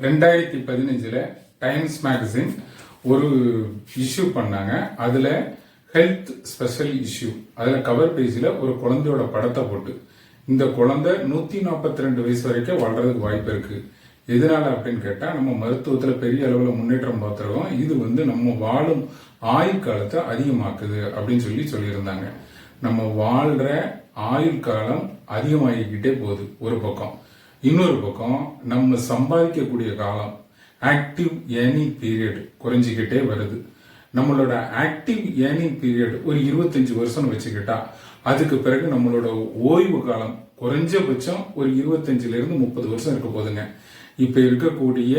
2015 times magazine ஒரு issue பண்ணாங்க. அதுல ஹெல்த் ஸ்பெஷல் இஷ்யூ, அதுல கவர் பேஜ்ல ஒரு குழந்தையோட படத்தை போட்டு, இந்த குழந்தை 142 வயசு வரைக்கும் வாழ்றதுக்கு வாய்ப்பு இருக்கு. எதனால அப்படின்னு கேட்டா, நம்ம மருத்துவத்துல பெரிய அளவுல முன்னேற்றம் பார்த்திருக்கோம். இது நம்ம வாழும் ஆயுள் காலத்தை அதிகமாக்குது அப்படின்னு சொல்லியிருந்தாங்க. நம்ம வாழ்ற ஆயுள் காலம் அதிகமாகிக்கிட்டே போகுது ஒரு பக்கம். இன்னொரு பக்கம் நம்ம சம்பாதிக்கக்கூடிய காலம், ஆக்டிவ் ஏர்னிங் பீரியட் குறைஞ்சிக்கிட்டே வருது. நம்மளோட ஆக்டிவ் ஏர்னிங் பீரியட் ஒரு 25 வருஷம் வச்சுக்கிட்டா, அதுக்கு பிறகு நம்மளோட ஓய்வு காலம் குறைஞ்சபட்சம் ஒரு 25 இருந்து 30 வருஷம் இருக்க போதுங்க. இப்ப இருக்கக்கூடிய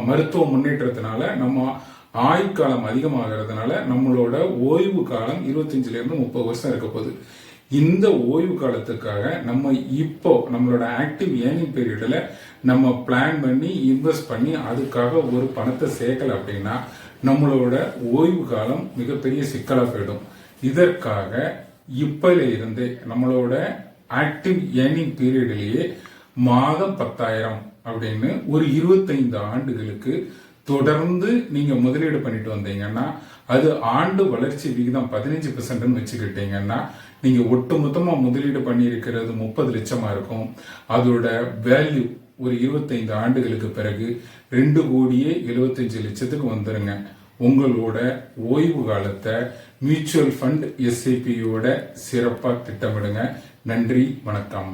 மருத்துவ முன்னேற்றத்தினால நம்ம ஆயுட்காலம் அதிகமாகிறதுனால நம்மளோட ஓய்வு காலம் 25 இருந்து 30 வருஷம் இருக்க போகுது. இந்த ஓய்வு காலத்துக்காக நம்ம இப்போ நம்மளோட ஆக்டிவ் ஏர்னிங் பீரியட்ல நம்ம பிளான் பண்ணி இன்வெஸ்ட் பண்ணி அதுக்காக ஒரு பணத்தை சேர்க்கல அப்படின்னா நம்மளோட ஓய்வு காலம் மிகப்பெரிய சிக்கலா போயிடும். இதற்காக இப்பல இருந்தே நம்மளோட ஆக்டிவ் ஏர்னிங் பீரியட்லயே மாதம் 10,000 அப்படின்னு ஒரு 25 ஆண்டுகளுக்கு தொடர்ந்து நீங்க முதலீடு பண்ணிட்டு வந்தீங்கன்னா, அது ஆண்டு வளர்ச்சி விகிதம் 15% வச்சுக்கிட்டீங்கன்னா, நீங்க ஒட்டுமொத்தமா முதலீடு பண்ணி இருக்கிறது 30 லட்சமா இருக்கும். அதோட வேல்யூ ஒரு 25 ஆண்டுகளுக்கு பிறகு 2,75,00,000க்கு வந்துருங்க. உங்களோட ஓய்வு காலத்தை மியூச்சுவல் ஃபண்ட் SIP யோட சிறப்பா திட்டமிடுங்க. நன்றி, வணக்கம்.